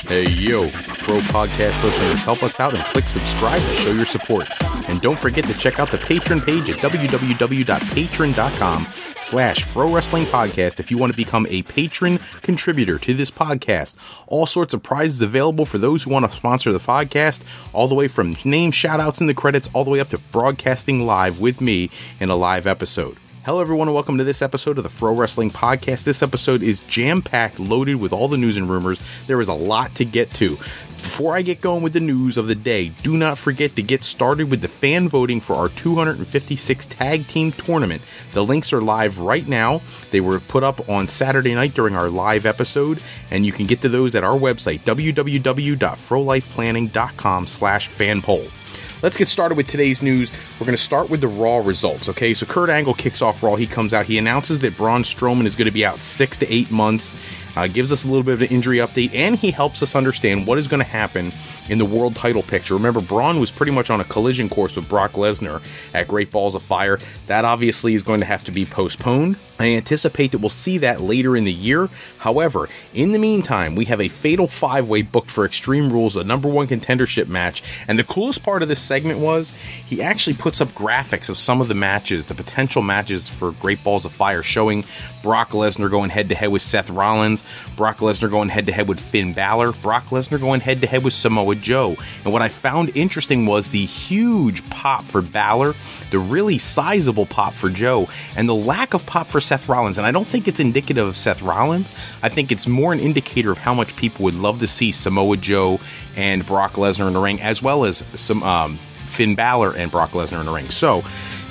Hey yo, Pro Podcast listeners, help us out and click subscribe to show your support. And don't forget to check out the Patreon page at www.patreon.com/ProWrestlingPodcast if you want to become a patron contributor to this podcast. All sorts of prizes available for those who want to sponsor the podcast, all the way from name shoutouts in the credits, all the way up to broadcasting live with me in a live episode. Hello everyone and welcome to this episode of the Pro Wrestling Podcast. This episode is jam-packed, loaded with all the news and rumors. There is a lot to get to. Before I get going with the news of the day, do not forget to get started with the fan voting for our 256 tag team tournament. The links are live right now. They were put up on Saturday night during our live episode, and you can get to those at our website, www.frolifeplanning.com/fanpoll. Let's get started with today's news. We're going to start with the Raw results, okay? So Kurt Angle kicks off Raw. He comes out. He announces that Braun Strowman is going to be out 6 to 8 months. Gives us a little bit of an injury update, and he helps us understand what is going to happen in the world title picture. Remember, Braun was pretty much on a collision course with Brock Lesnar at Great Balls of Fire. That obviously is going to have to be postponed. I anticipate that we'll see that later in the year. However, in the meantime, we have a Fatal 5-Way booked for Extreme Rules, a #1 contendership match. And the coolest part of this segment was he actually puts up graphics of some of the matches, the potential matches for Great Balls of Fire, showing Brock Lesnar going head-to-head with Seth Rollins, Brock Lesnar going head-to-head with Finn Balor, Brock Lesnar going head-to-head with Samoa Joe. And what I found interesting was the huge pop for Balor, the really sizable pop for Joe, and the lack of pop for Seth Rollins. And I don't think it's indicative of Seth Rollins. I think it's more an indicator of how much people would love to see Samoa Joe and Brock Lesnar in the ring, as well as some Finn Balor and Brock Lesnar in the ring. So,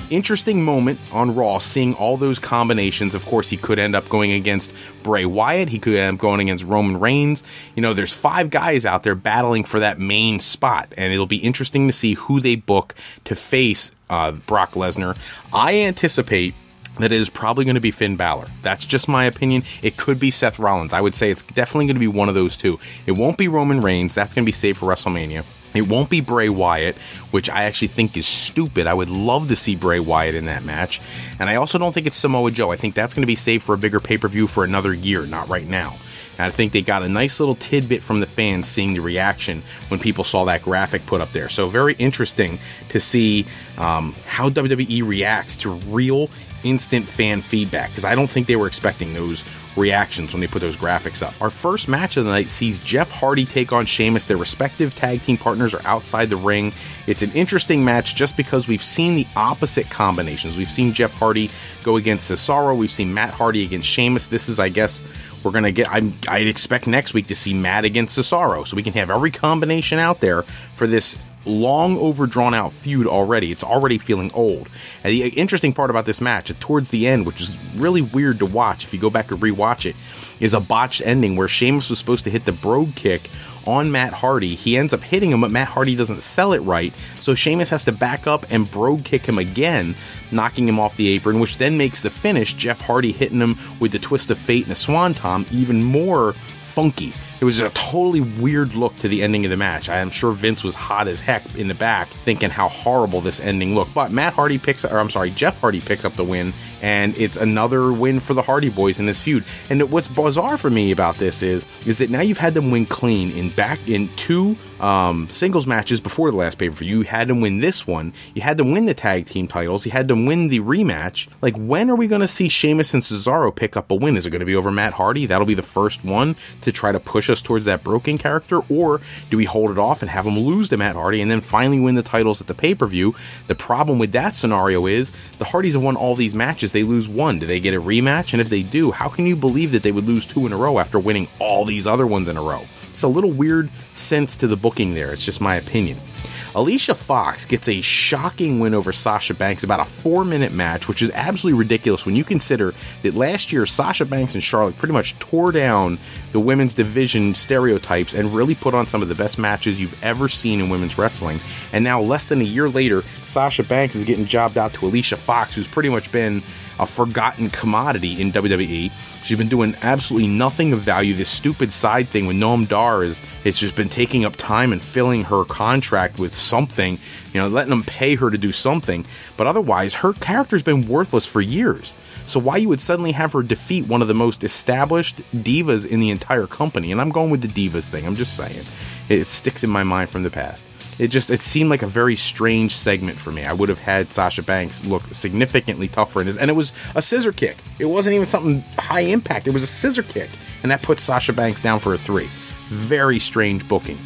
interesting moment on Raw, seeing all those combinations. Of course, he could end up going against Bray Wyatt. He could end up going against Roman Reigns. You know, there's 5 guys out there battling for that main spot, and it'll be interesting to see who they book to face Brock Lesnar. I anticipate that it is probably going to be Finn Balor. That's just my opinion. It could be Seth Rollins. I would say it's definitely going to be one of those two. It won't be Roman Reigns. That's going to be saved for WrestleMania. It won't be Bray Wyatt, which I actually think is stupid. I would love to see Bray Wyatt in that match. And I also don't think it's Samoa Joe. I think that's going to be saved for a bigger pay-per-view for another year, not right now. And I think they got a nice little tidbit from the fans seeing the reaction when people saw that graphic put up there. So very interesting to see how WWE reacts to real instant fan feedback, because I don't think they were expecting those reactions when they put those graphics up. Our first match of the night sees Jeff Hardy take on Sheamus. Their respective tag team partners are outside the ring. It's an interesting match just because we've seen the opposite combinations. We've seen Jeff Hardy go against Cesaro. We've seen Matt Hardy against Sheamus. This is, I guess, we're going to get, I'd expect next week to see Matt against Cesaro, so we can have every combination out there for this long overdrawn out feud already. It's already feeling old. And the interesting part about this match, towards the end, which is really weird to watch if you go back to rewatch it, is a botched ending where Sheamus was supposed to hit the brogue kick on Matt Hardy. He ends up hitting him, but Matt Hardy doesn't sell it right, so Sheamus has to back up and brogue kick him again, knocking him off the apron, which then makes the finish, Jeff Hardy hitting him with the twist of fate and a swanton, even more funky. It was a totally weird look to the ending of the match. I am sure Vince was hot as heck in the back thinking how horrible this ending looked. But Jeff Hardy picks up the win, and it's another win for the Hardy Boys in this feud. And what's bizarre for me about this is that now you've had them win clean in 2 singles matches before the last pay-per-view. You had them win this one. You had them win the tag team titles. You had them win the rematch. Like, when are we going to see Sheamus and Cesaro pick up a win? Is it going to be over Matt Hardy? That'll be the first one to try to push us towards that broken character, or do we hold it off and have them lose to Matt Hardy and then finally win the titles at the pay-per-view? The problem with that scenario is the Hardys have won all these matches. They lose one. Do they get a rematch? And if they do, how can you believe that they would lose 2 in a row after winning all these other ones in a row? It's a little weird sense to the booking there. It's just my opinion. Alicia Fox gets a shocking win over Sasha Banks, about a 4-minute match, which is absolutely ridiculous when you consider that last year Sasha Banks and Charlotte pretty much tore down the women's division stereotypes and really put on some of the best matches you've ever seen in women's wrestling. And now, less than a year later, Sasha Banks is getting jobbed out to Alicia Fox, who's pretty much been a forgotten commodity in WWE. She's been doing absolutely nothing of value. This stupid side thing with Noam Dar has just been taking up time and filling her contract with something, letting them pay her to do something. But otherwise, her character's been worthless for years. So why you would suddenly have her defeat one of the most established divas in the entire company? And I'm going with the divas thing. I'm just saying. It sticks in my mind from the past. It seemed like a very strange segment for me. I would have had Sasha Banks look significantly tougher in this. And it was a scissor kick. It wasn't even something high impact. It was a scissor kick. And that puts Sasha Banks down for a 3. Very strange booking.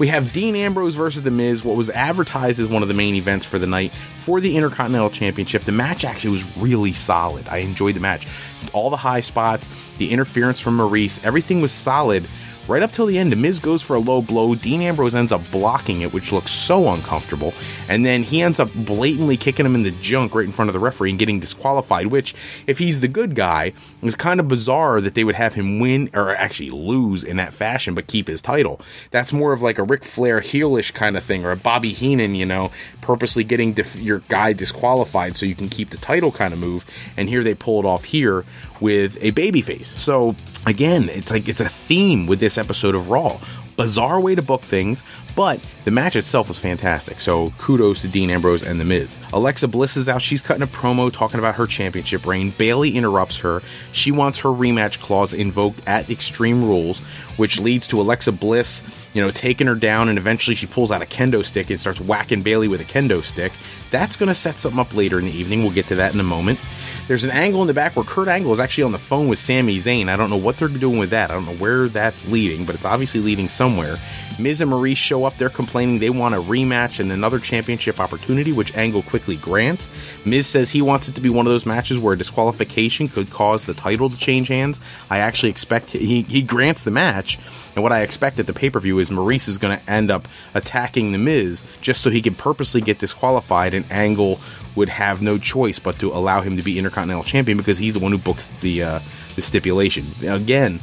We have Dean Ambrose versus The Miz, what was advertised as one of the main events for the night for the Intercontinental Championship. The match actually was really solid. I enjoyed the match. All the high spots, the interference from Maurice, everything was solid. Right up till the end, The Miz goes for a low blow. Dean Ambrose ends up blocking it, which looks so uncomfortable. And then he ends up blatantly kicking him in the junk right in front of the referee and getting disqualified, which, if he's the good guy, is kind of bizarre that they would have him win, or actually lose in that fashion, but keep his title. That's more of like a Ric Flair heelish kind of thing, or a Bobby Heenan, purposely getting your guy disqualified so you can keep the title kind of move. And here they pull it off here with a babyface. So again, it's a theme with this episode of Raw. Bizarre way to book things, but the match itself was fantastic. So kudos to Dean Ambrose and The Miz. Alexa Bliss is out. She's cutting a promo talking about her championship reign. Bayley interrupts her. She wants her rematch clause invoked at Extreme Rules, which leads to Alexa Bliss, taking her down, and eventually she pulls out a kendo stick and starts whacking Bayley with a kendo stick. That's going to set something up later in the evening. We'll get to that in a moment. There's an angle in the back where Kurt Angle is actually on the phone with Sami Zayn. I don't know what they're doing with that. I don't know where that's leading, but it's obviously leading somewhere. Miz and Maurice show up. They're complaining they want a rematch and another championship opportunity, which Angle quickly grants. Miz says he wants it to be one of those matches where disqualification could cause the title to change hands. I actually expect he grants the match. And what I expect at the pay-per-view is Maurice is going to end up attacking The Miz just so he can purposely get disqualified, and Angle would have no choice but to allow him to be Intercontinental Champion because he's the one who books the stipulation. Again,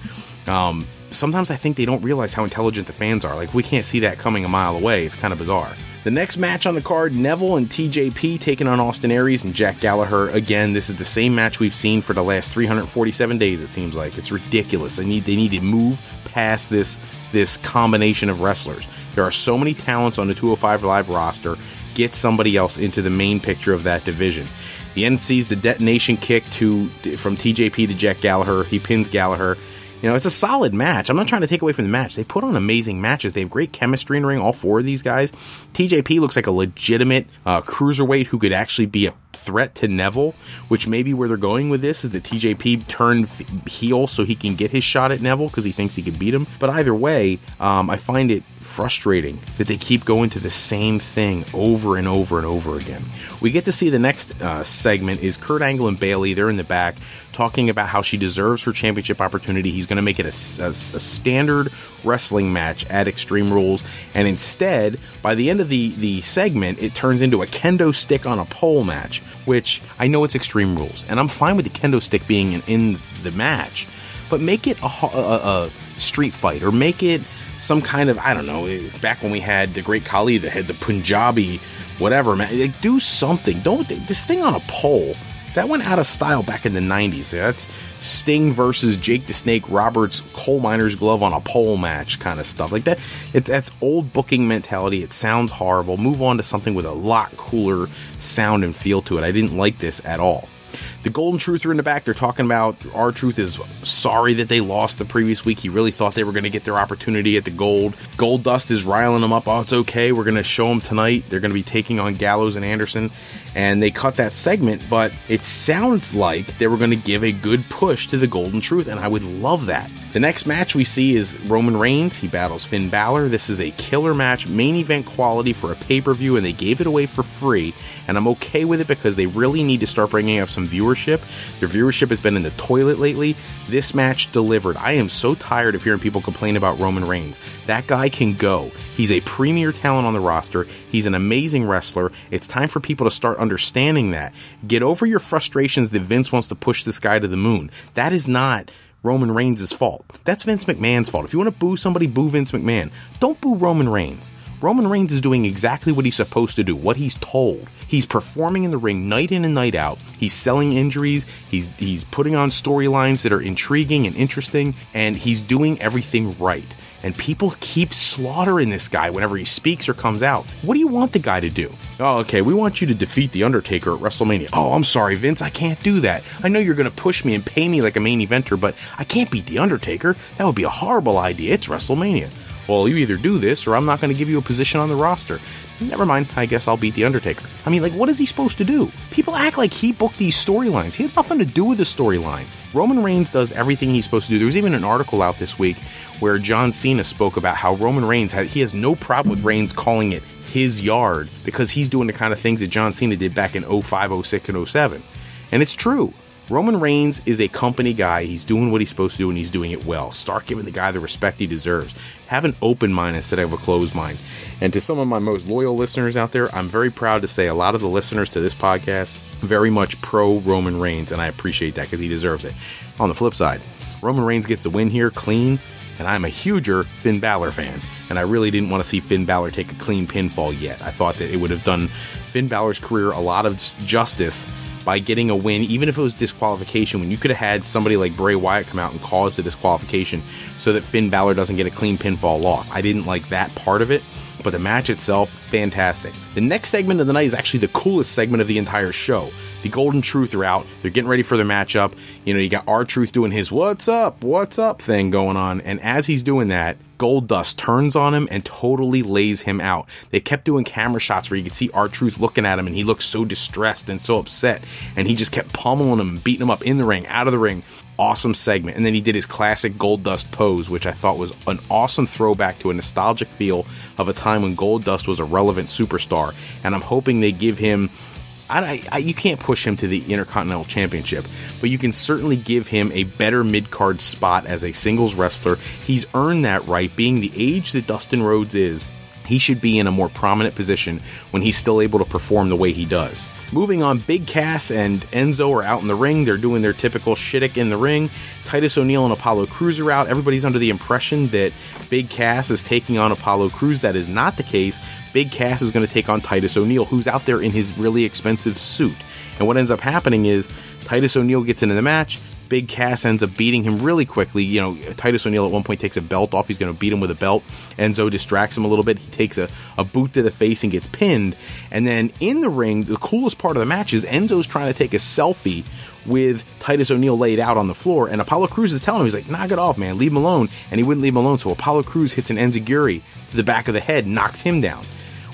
sometimes I think they don't realize how intelligent the fans are. Like, we can't see that coming a mile away. It's kind of bizarre. The next match on the card, Neville and TJP taking on Austin Aries and Jack Gallagher. Again, this is the same match we've seen for the last 347 days, it seems like. It's ridiculous. They need to move past this combination of wrestlers. There are so many talents on the 205 Live roster. Get somebody else into the main picture of that division. The end sees the detonation kick from TJP to Jack Gallagher. He pins Gallagher. It's a solid match. I'm not trying to take away from the match. They put on amazing matches. They have great chemistry in the ring, all 4 of these guys. TJP looks like a legitimate cruiserweight who could actually be a threat to Neville, which may be where they're going with this, is that TJP turned heel so he can get his shot at Neville because he thinks he can beat him. But either way, I find it frustrating that they keep going to the same thing over and over and over again. We get to see the next segment is Kurt Angle and Bayley. They're in the back talking about how she deserves her championship opportunity. He's going to make it a standard wrestling match at Extreme Rules, and instead, by the end of the segment, it turns into a kendo stick on a pole match, which I know it's Extreme Rules, and I'm fine with the kendo stick being in the match, but make it a street fight, or make it some kind of, I don't know, back when we had the Great Khali that had the Punjabi whatever, man, like, do something. Don't, this thing on a pole, that went out of style back in the 90s. That's Sting versus Jake the Snake Roberts coal miner's glove on a pole match kind of stuff. Like that, that's old booking mentality. It sounds horrible. Move on to something with a lot cooler sound and feel to it. I didn't like this at all. The Golden Truth are in the back. They're talking about R-Truth is sorry that they lost the previous week. He really thought they were going to get their opportunity at the Gold. Gold Dust is riling them up. Oh, it's okay. We're going to show them tonight. They're going to be taking on Gallows and Anderson. And they cut that segment, but it sounds like they were going to give a good push to the Golden Truth, and I would love that. The next match we see is Roman Reigns. He battles Finn Balor. This is a killer match, main event quality for a pay-per-view, and they gave it away for free, and I'm okay with it because they really need to start bringing up some viewership. Their viewership has been in the toilet lately. This match delivered. I am so tired of hearing people complain about Roman Reigns. That guy can go. He's a premier talent on the roster. He's an amazing wrestler. It's time for people to start understanding that. Get over your frustrations that Vince wants to push this guy to the moon. That is not Roman Reigns' fault. That's Vince McMahon's fault. If you want to boo somebody, boo Vince McMahon. Don't boo Roman Reigns. Roman Reigns is doing exactly what he's supposed to do, what he's told. He's performing in the ring night in and night out. He's selling injuries. He's putting on storylines that are intriguing and interesting, and he's doing everything right. And people keep slaughtering this guy whenever he speaks or comes out. What do you want the guy to do? Oh, okay, we want you to defeat The Undertaker at WrestleMania. Oh, I'm sorry, Vince, I can't do that. I know you're going to push me and pay me like a main eventer, but I can't beat The Undertaker. That would be a horrible idea. It's WrestleMania. Well, you either do this or I'm not going to give you a position on the roster. Never mind, I guess I'll beat The Undertaker. I mean, like, what is he supposed to do? People act like he booked these storylines. He had nothing to do with the storyline. Roman Reigns does everything he's supposed to do. There was even an article out this week where John Cena spoke about how Roman Reigns, he has no problem with Reigns calling it his yard because he's doing the kind of things that John Cena did back in 05, 06, and 07. And it's true. Roman Reigns is a company guy. He's doing what he's supposed to do, and he's doing it well. Start giving the guy the respect he deserves. Have an open mind instead of a closed mind. And to some of my most loyal listeners out there, I'm very proud to say a lot of the listeners to this podcast very much pro Roman Reigns, and I appreciate that because he deserves it. On the flip side, Roman Reigns gets the win here clean, and I'm a huger Finn Balor fan, and I really didn't want to see Finn Balor take a clean pinfall yet. I thought that it would have done Finn Balor's career a lot of justice by getting a win, even if it was disqualification, when you could have had somebody like Bray Wyatt come out and cause the disqualification so that Finn Balor doesn't get a clean pinfall loss. I didn't like that part of it, but the match itself, fantastic. The next segment of the night is actually the coolest segment of the entire show. The Golden Truth are out. They're getting ready for their matchup. You know, you got R-Truth doing his what's up thing going on, and as he's doing that, Goldust turns on him and totally lays him out. They kept doing camera shots where you could see R-Truth looking at him, and he looked so distressed and so upset, and he just kept pummeling him and beating him up in the ring, out of the ring. Awesome segment. And then he did his classic Goldust pose, which I thought was an awesome throwback to a nostalgic feel of a time when Goldust was a relevant superstar. And I'm hoping they give him, you can't push him to the Intercontinental Championship, but you can certainly give him a better mid-card spot as a singles wrestler. He's earned that right. Being the age that Dustin Rhodes is, he should be in a more prominent position when he's still able to perform the way he does. Moving on, Big Cass and Enzo are out in the ring. They're doing their typical shtick in the ring. Titus O'Neil and Apollo Crews are out. Everybody's under the impression that Big Cass is taking on Apollo Crews. That is not the case. Big Cass is going to take on Titus O'Neil, who's out there in his really expensive suit. And what ends up happening is Titus O'Neil gets into the match. Big Cass ends up beating him really quickly. You know, Titus O'Neil at one point takes a belt off. He's going to beat him with a belt. Enzo distracts him a little bit. He takes a boot to the face and gets pinned. And then in the ring, the coolest part of the match is Enzo's trying to take a selfie with Titus O'Neil laid out on the floor. And Apollo Crews is telling him, he's like, knock it off, man. Leave him alone. And he wouldn't leave him alone. So Apollo Crews hits an enziguri to the back of the head, knocks him down,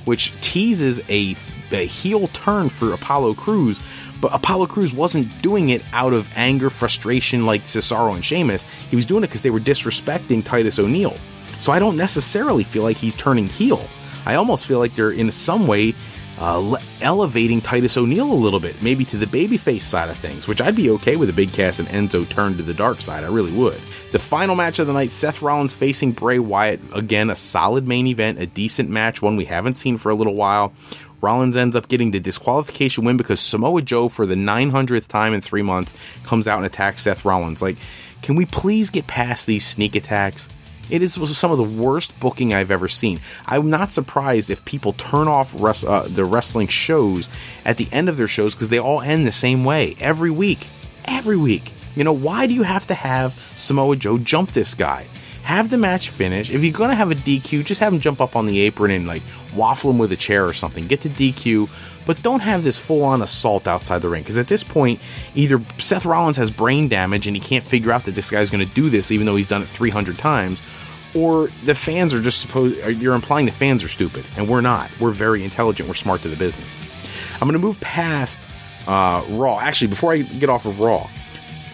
which teases a heel turn for Apollo Crews. But Apollo Crews wasn't doing it out of anger, frustration like Cesaro and Sheamus. He was doing it because they were disrespecting Titus O'Neil. So I don't necessarily feel like he's turning heel. I almost feel like they're in some way elevating Titus O'Neil a little bit, maybe to the babyface side of things, which I'd be okay with a Big Cass and Enzo turn to the dark side. I really would. The final match of the night, Seth Rollins facing Bray Wyatt. Again, a solid main event, a decent match, one we haven't seen for a little while. Rollins ends up getting the disqualification win because Samoa Joe, for the 900th time in 3 months, comes out and attacks Seth Rollins. Like, can we please get past these sneak attacks? It is some of the worst booking I've ever seen. I'm not surprised if people turn off the wrestling shows at the end of their shows because they all end the same way every week. Every week. You know, why do you have to have Samoa Joe jump this guy? Have the match finish. If you're going to have a DQ, just have him jump up on the apron and like waffle him with a chair or something. Get the DQ, but don't have this full-on assault outside the ring. Because at this point, either Seth Rollins has brain damage and he can't figure out that this guy's going to do this even though he's done it 300 times, or the fans are just you're implying the fans are stupid, and we're not. We're very intelligent. We're smart to the business. I'm going to move past Raw. Actually, before I get off of Raw,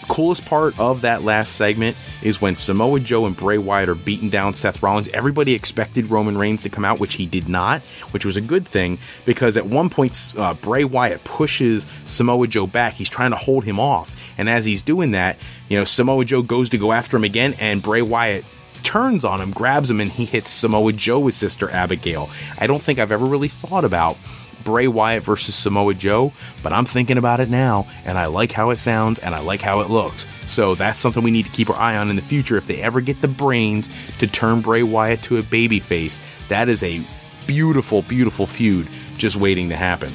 coolest part of that last segment is when Samoa Joe and Bray Wyatt are beating down Seth Rollins. Everybody expected Roman Reigns to come out, which he did not, which was a good thing, because at one point Bray Wyatt pushes Samoa Joe back. He's trying to hold him off, and as he's doing that, you know, Samoa Joe goes to go after him again, and Bray Wyatt turns on him, grabs him, and he hits Samoa Joe with Sister Abigail. I don't think I've ever really thought about Bray Wyatt versus Samoa Joe, but I'm thinking about it now, and I like how it sounds, and I like how it looks. So that's something we need to keep our eye on in the future. If they ever get the brains to turn Bray Wyatt to a babyface, that is a beautiful, beautiful feud just waiting to happen.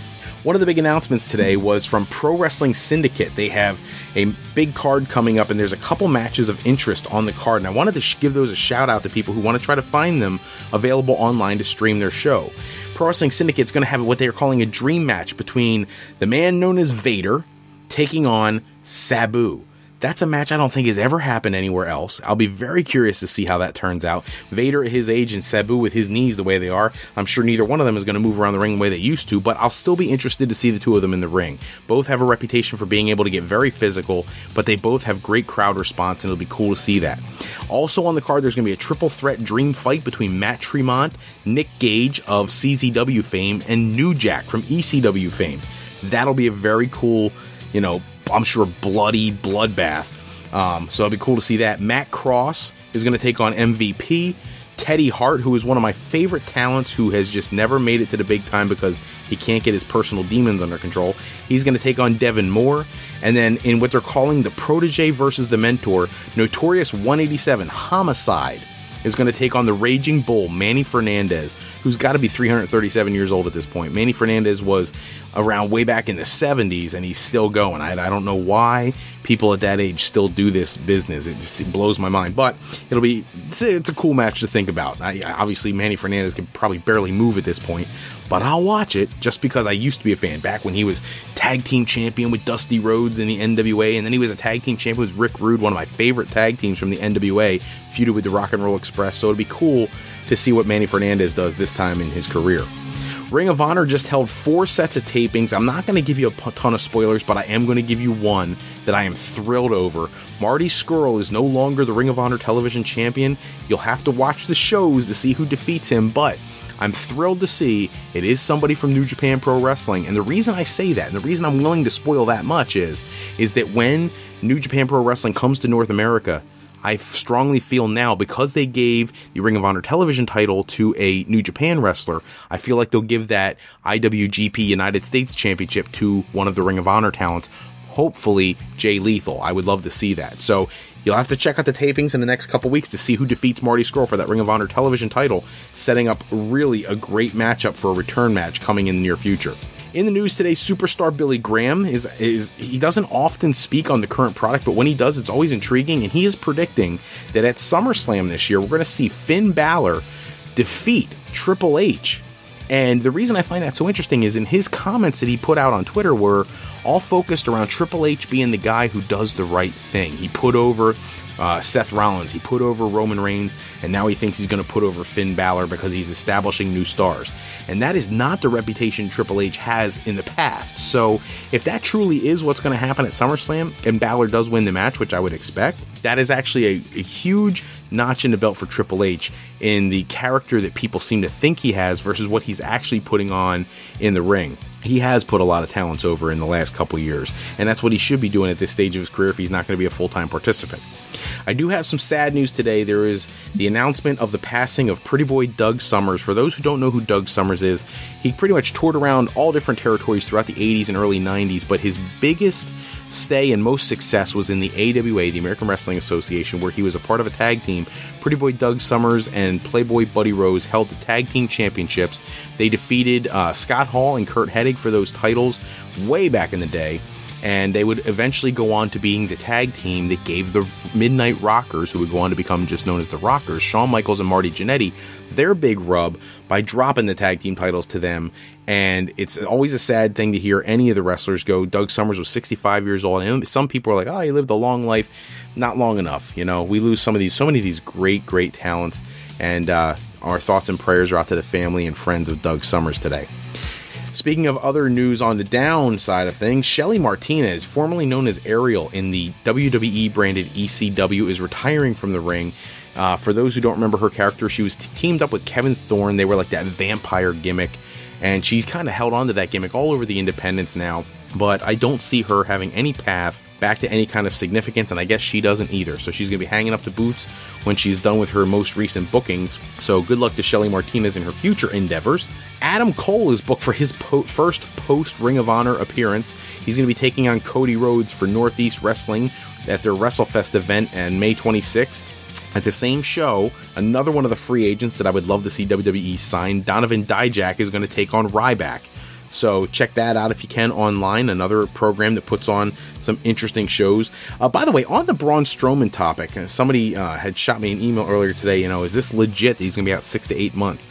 One of the big announcements today was from Pro Wrestling Syndicate. They have a big card coming up, and there's a couple matches of interest on the card, and I wanted to give those a shout out to people who want to try to find them available online to stream their show. Pro Wrestling Syndicate is going to have what they are calling a dream match between the man known as Vader taking on Sabu. That's a match I don't think has ever happened anywhere else. I'll be very curious to see how that turns out. Vader at his age and Sabu with his knees the way they are, I'm sure neither one of them is going to move around the ring the way they used to, but I'll still be interested to see the two of them in the ring. Both have a reputation for being able to get very physical, but they both have great crowd response, and it'll be cool to see that. Also on the card, there's going to be a triple threat dream fight between Matt Tremont, Nick Gage of CZW fame, and New Jack from ECW fame. That'll be a very cool, I'm sure bloody bloodbath. So it'll be cool to see that. Matt Cross is going to take on MVP. Teddy Hart, who is one of my favorite talents, who has just never made it to the big time because he can't get his personal demons under control. He's going to take on Devin Moore. And then in what they're calling the Protege versus the Mentor, Notorious 187 Homicide is going to take on the Raging Bull, Manny Fernandez, who's got to be 337 years old at this point. Manny Fernandez was around way back in the 70s, and he's still going. I don't know why people at that age still do this business. It blows my mind. But it's a cool match to think about. Obviously, Manny Fernandez can probably barely move at this point, but I'll watch it just because I used to be a fan back when he was tag team champion with Dusty Rhodes in the NWA, and then he was a tag team champion with Rick Rude, one of my favorite tag teams from the NWA, feuded with the Rock and Roll Express. So it'd be cool to see what Manny Fernandez does this time in his career. Ring of Honor just held 4 sets of tapings. I'm not going to give you a ton of spoilers, but I am going to give you one that I am thrilled over. Marty Scurll is no longer the Ring of Honor television champion. You'll have to watch the shows to see who defeats him, but I'm thrilled to see it is somebody from New Japan Pro Wrestling. And the reason I say that, and the reason I'm willing to spoil that much is that when New Japan Pro Wrestling comes to North America, I strongly feel now, because they gave the Ring of Honor television title to a New Japan wrestler, I feel like they'll give that IWGP United States Championship to one of the Ring of Honor talents, hopefully Jay Lethal. I would love to see that. So you'll have to check out the tapings in the next couple weeks to see who defeats Marty Scurll for that Ring of Honor television title, setting up really a great matchup for a return match coming in the near future. In the news today, superstar Billy Graham he doesn't often speak on the current product, but when he does, it's always intriguing, and he is predicting that at SummerSlam this year, we're going to see Finn Balor defeat Triple H. And the reason I find that so interesting is in his comments that he put out on Twitter were all focused around Triple H being the guy who does the right thing. He put over Seth Rollins, he put over Roman Reigns, and now he thinks he's going to put over Finn Balor because he's establishing new stars. And that is not the reputation Triple H has in the past. So if that truly is what's going to happen at SummerSlam, and Balor does win the match, which I would expect, that is actually a huge notch in the belt for Triple H in the character that people seem to think he has versus what he's actually putting on in the ring. He has put a lot of talents over in the last couple years, and that's what he should be doing at this stage of his career if he's not going to be a full-time participant. I do have some sad news today. There is the announcement of the passing of Pretty Boy Doug Summers. For those who don't know who Doug Summers is, he pretty much toured around all different territories throughout the 80s and early 90s, but his biggest stay and most success was in the AWA, the American Wrestling Association, where he was a part of a tag team. Pretty Boy Doug Summers and Playboy Buddy Rose held the tag team championships. They defeated Scott Hall and Kurt Hennig for those titles way back in the day, and they would eventually go on to being the tag team that gave the Midnight Rockers, who would go on to become just known as the Rockers, Shawn Michaels and Marty Jannetty, their big rub by dropping the tag team titles to them. And it's always a sad thing to hear any of the wrestlers go. Doug Summers was 65 years old, and some people are like, oh, he lived a long life. Not long enough. We lose so many of these great talents, and our thoughts and prayers are out to the family and friends of Doug Summers today. Speaking of other news on the downside of things, Shelly Martinez, formerly known as Ariel in the WWE branded ECW, is retiring from the ring. For those who don't remember her character, she was teamed up with Kevin Thorne. They were like that vampire gimmick, and she's kind of held on to that gimmick all over the independents now, but I don't see her having any path back to any kind of significance, and I guess she doesn't either. So she's going to be hanging up the boots when she's done with her most recent bookings. So good luck to Shelly Martinez in her future endeavors. Adam Cole is booked for his first post-Ring of Honor appearance. He's going to be taking on Cody Rhodes for Northeast Wrestling at their WrestleFest event on May 26th. At the same show, another one of the free agents that I would love to see WWE sign, Donovan Dijak, is going to take on Ryback. So check that out if you can online, another program that puts on some interesting shows. By the way, on the Braun Strowman topic, somebody had shot me an email earlier today, is this legit that he's going to be out 6 to 8 months?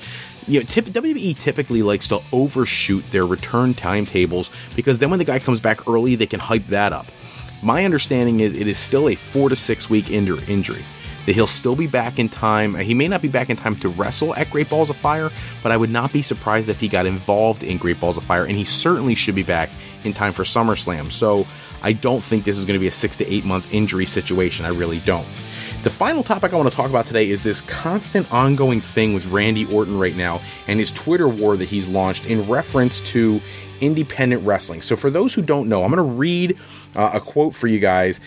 WWE typically likes to overshoot their return timetables because then when the guy comes back early, they can hype that up. My understanding is it is still a 4 to 6 week injury. That he'll still be back in time. He may not be back in time to wrestle at Great Balls of Fire, but I would not be surprised if he got involved in Great Balls of Fire, and he certainly should be back in time for SummerSlam. So I don't think this is going to be a 6 to 8 month injury situation. I really don't. The final topic I want to talk about today is this constant ongoing thing with Randy Orton right now and his Twitter war that he's launched in reference to independent wrestling. So for those who don't know, I'm going to read a quote for you guys.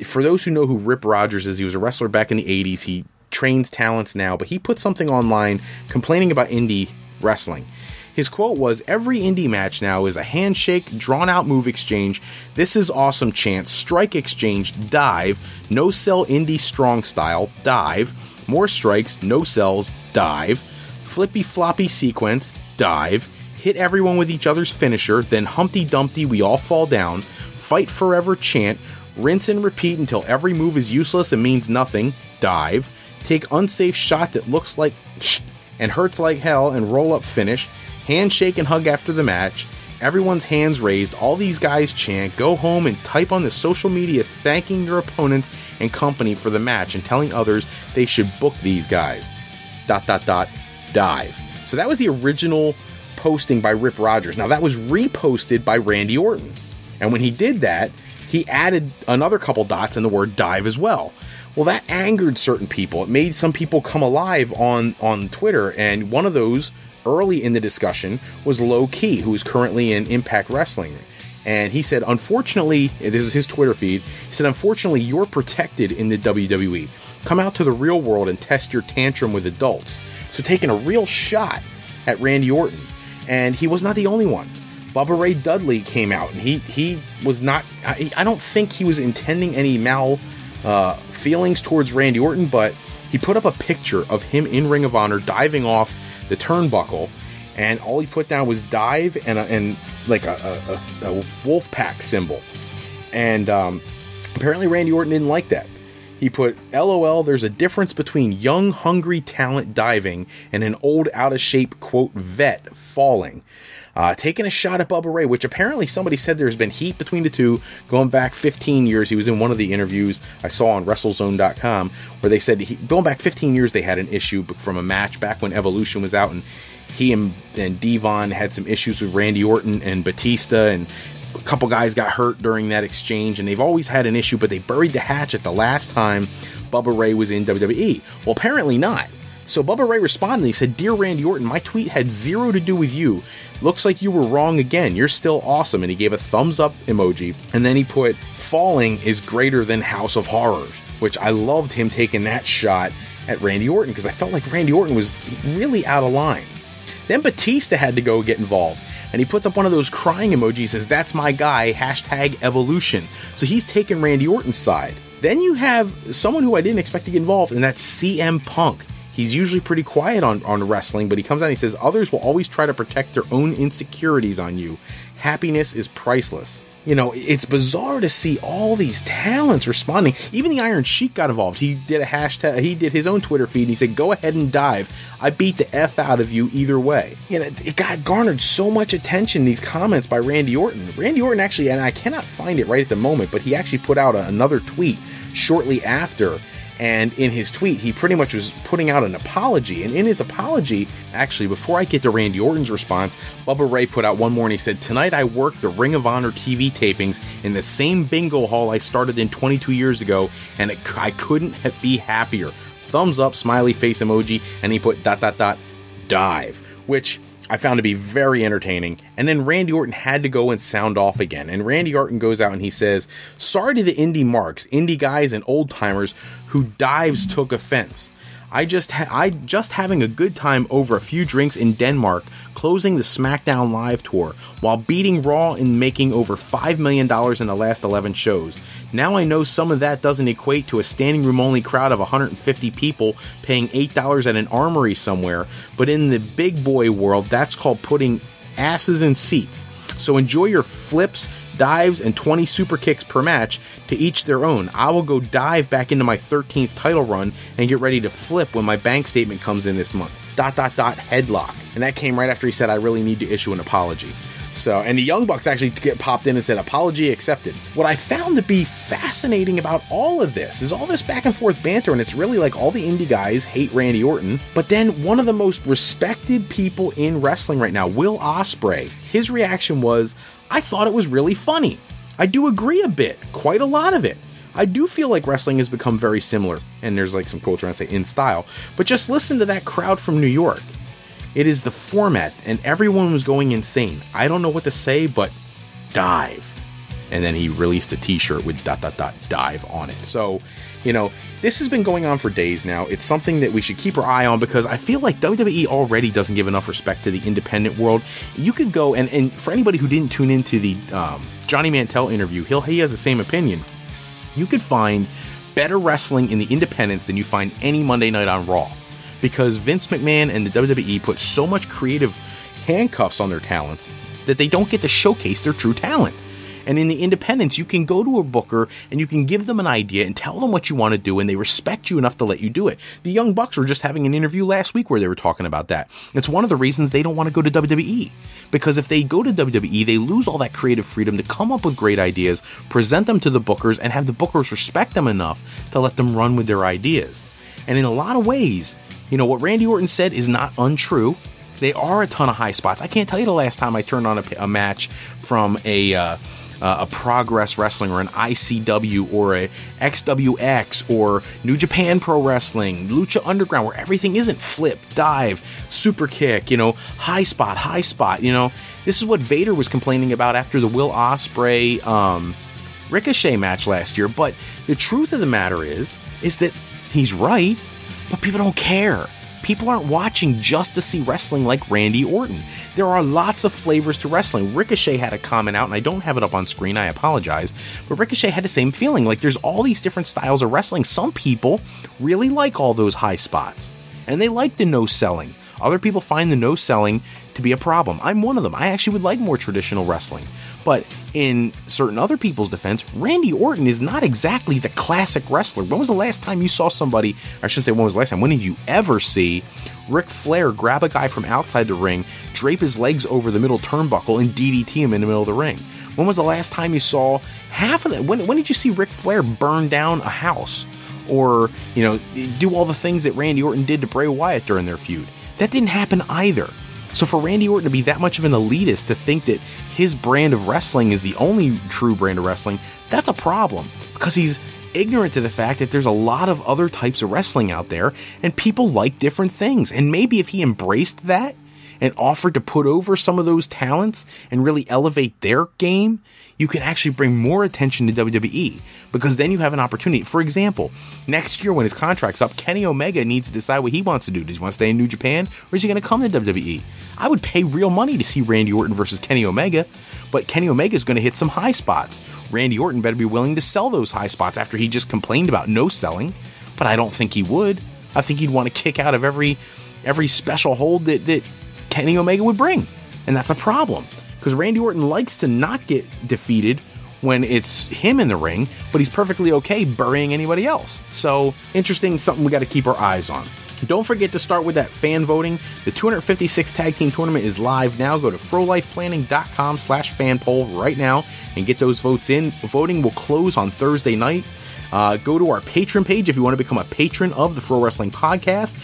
For those who know who Rip Rogers is, he was a wrestler back in the 80s. He trains talents now, but he put something online complaining about indie wrestling. His quote was, "Every indie match now is a handshake, drawn-out move exchange, this is awesome chant, strike exchange, dive, no-sell indie strong style, dive, more strikes, no sells, dive, flippy-floppy sequence, dive, hit everyone with each other's finisher, then Humpty Dumpty, we all fall down, fight forever chant, rinse and repeat until every move is useless and means nothing, dive, take unsafe shot that looks like and hurts like hell and roll up finish, handshake and hug after the match, everyone's hands raised, all these guys chant, go home and type on the social media thanking their opponents and company for the match and telling others they should book these guys, ... dive." So that was the original posting by Rip Rogers. Now that was reposted by Randy Orton. And when he did that, he added another couple dots in the word dive as well. Well, that angered certain people. It made some people come alive on Twitter, and one of those early in the discussion was Low Key, who is currently in Impact Wrestling. And he said, unfortunately, this is his Twitter feed, he said, unfortunately, you're protected in the WWE. Come out to the real world and test your tantrum with adults. So taking a real shot at Randy Orton. And he was not the only one. Bubba Ray Dudley came out, and he was not, I don't think he was intending any feelings towards Randy Orton, but he put up a picture of him in Ring of Honor diving off the turnbuckle, and all he put down was dive and like a wolf pack symbol. And apparently Randy Orton didn't like that. He put, LOL, there's a difference between young, hungry talent diving and an old, out-of-shape, quote, vet falling. Taking a shot at Bubba Ray, which apparently somebody said there's been heat between the two going back 15 years. He was in one of the interviews I saw on WrestleZone.com where they said going back 15 years they had an issue from a match back when Evolution was out, and he and Devon had some issues with Randy Orton and Batista, and a couple guys got hurt during that exchange, and they've always had an issue, but they buried the hatchet the last time Bubba Ray was in WWE. Well, apparently not. So Bubba Ray responded, he said, "Dear Randy Orton, my tweet had zero to do with you. Looks like you were wrong again. You're still awesome." And he gave a thumbs up emoji. And then he put, "Falling is greater than House of Horrors," which I loved him taking that shot at Randy Orton because I felt like Randy Orton was really out of line. Then Batista had to go get involved. And he puts up one of those crying emojis, says, "That's my guy, hashtag evolution." So he's taking Randy Orton's side. Then you have someone who I didn't expect to get involved, and that's CM Punk. He's usually pretty quiet on wrestling, but he comes out and he says, "Others will always try to protect their own insecurities on you. Happiness is priceless." You know, it's bizarre to see all these talents responding. Even the Iron Sheik got involved. He did a hashtag, he did his own Twitter feed, and he said, "Go ahead and dive. I beat the F out of you either way." You know, it got garnered so much attention, these comments by Randy Orton. Randy Orton actually, and I cannot find it right at the moment, but he actually put out another tweet shortly after. And in his tweet, he pretty much was putting out an apology. And in his apology, actually, before I get to Randy Orton's response, Bubba Ray put out one more and he said, "Tonight I worked the Ring of Honor TV tapings in the same bingo hall I started in 22 years ago, and I couldn't be happier. Thumbs up, smiley face emoji," and he put ... dive, which I found to be very entertaining. And then Randy Orton had to go and sound off again. And Randy Orton goes out and he says, "Sorry to the indie marks, indie guys and old timers who dives took offense. I just having a good time over a few drinks in Denmark, closing the SmackDown Live tour, while beating Raw and making over $5 million in the last 11 shows. Now I know some of that doesn't equate to a standing room only crowd of 150 people paying $8 at an armory somewhere, but in the big boy world, that's called putting asses in seats. So enjoy your flips, dives, and 20 super kicks per match, to each their own. I will go dive back into my 13th title run and get ready to flip when my bank statement comes in this month. ... headlock. And that came right after he said, I really need to issue an apology. So, and the Young Bucks actually popped in and said, apology accepted. What I found to be fascinating about all of this is all this back and forth banter, and it's really like all the indie guys hate Randy Orton, but then one of the most respected people in wrestling right now, Will Ospreay, his reaction was, I thought it was really funny. I do agree a bit, quite a lot of it. I do feel like wrestling has become very similar, and there's like some quotes trying to say in style, but just listen to that crowd from New York. It is the format, and everyone was going insane. I don't know what to say, but dive. And then he released a t-shirt with ... dive on it. So, you know, this has been going on for days now. It's something that we should keep our eye on, because I feel like WWE already doesn't give enough respect to the independent world. You could go, and for anybody who didn't tune into the Johnny Mantell interview, he has the same opinion. You could find better wrestling in the independents than you find any Monday night on Raw. Because Vince McMahon and the WWE put so much creative handcuffs on their talents that they don't get to showcase their true talent. And in the independents, you can go to a booker and you can give them an idea and tell them what you want to do, and they respect you enough to let you do it. The Young Bucks were just having an interview last week where they were talking about that. It's one of the reasons they don't want to go to WWE. Because if they go to WWE, they lose all that creative freedom to come up with great ideas, present them to the bookers, and have the bookers respect them enough to let them run with their ideas. And in a lot of ways, you know, what Randy Orton said is not untrue. They are a ton of high spots. I can't tell you the last time I turned on a match from a Progress Wrestling or an ICW or a XWX or New Japan Pro Wrestling, Lucha Underground, where everything isn't flip, dive, super kick, you know, high spot, you know. This is what Vader was complaining about after the Will Ospreay Ricochet match last year. But the truth of the matter is that he's right. But people don't care. People aren't watching just to see wrestling like Randy Orton. There are lots of flavors to wrestling. Ricochet had a comment out, and I don't have it up on screen, I apologize, but Ricochet had the same feeling. Like, there's all these different styles of wrestling. Some people really like all those high spots, and they like the no-selling. Other people find the no-selling to be a problem. I'm one of them. I actually would like more traditional wrestling. But in certain other people's defense, Randy Orton is not exactly the classic wrestler. When was the last time you saw somebody, I shouldn't say when was the last time, when did you ever see Ric Flair grab a guy from outside the ring, drape his legs over the middle turnbuckle, and DDT him in the middle of the ring? When was the last time you saw half of that? When did you see Ric Flair burn down a house? Or, you know, do all the things that Randy Orton did to Bray Wyatt during their feud? That didn't happen either. So for Randy Orton to be that much of an elitist, to think that his brand of wrestling is the only true brand of wrestling, that's a problem. Because he's ignorant to the fact that there's a lot of other types of wrestling out there, and people like different things. And maybe if he embraced that and offered to put over some of those talents and really elevate their game, you can actually bring more attention to WWE, because then you have an opportunity. For example, next year when his contract's up, Kenny Omega needs to decide what he wants to do. Does he want to stay in New Japan, or is he going to come to WWE? I would pay real money to see Randy Orton versus Kenny Omega, but Kenny Omega is going to hit some high spots. Randy Orton better be willing to sell those high spots after he just complained about no selling, but I don't think he would. I think he'd want to kick out of every special hold that Kenny Omega would bring, and that's a problem. Because Randy Orton likes to not get defeated when it's him in the ring, but he's perfectly okay burying anybody else. So, interesting, something we got to keep our eyes on. Don't forget to start with that fan voting. The 256 Tag Team Tournament is live now. Go to frolifeplanning.com/fanpoll right now and get those votes in. Voting will close on Thursday night. Go to our Patreon page if you want to become a patron of the Fro Wrestling Podcast.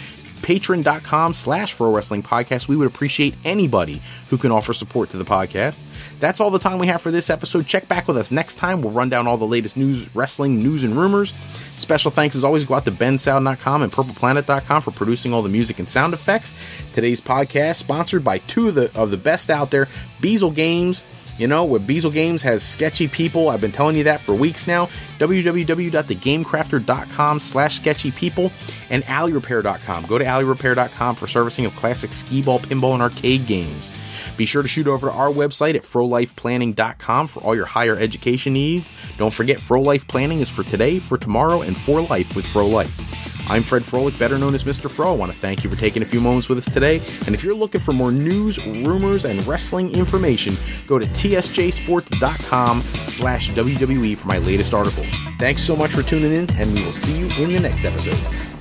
Patreon.com/Fro Wrestling Podcast. We would appreciate anybody who can offer support to the podcast. That's all the time we have for this episode. Check back with us next time. We'll run down all the latest news, wrestling news, and rumors. Special thanks as always go out to bensound.com and purpleplanet.com for producing all the music and sound effects. Today's podcast sponsored by two of the best out there, Beazle Games. You know, where Beazle Games has sketchy people. I've been telling you that for weeks now. www.thegamecrafter.com/sketchypeople and alleyrepair.com. Go to alleyrepair.com for servicing of classic skee-ball, pinball, and arcade games. Be sure to shoot over to our website at frolifeplanning.com for all your higher education needs. Don't forget, Fro Life Planning is for today, for tomorrow, and for life with Fro Life. I'm Fred Froelich, better known as Mr. Fro. I want to thank you for taking a few moments with us today. And if you're looking for more news, rumors, and wrestling information, go to tsjsports.com/WWE for my latest articles. Thanks so much for tuning in, and we will see you in the next episode.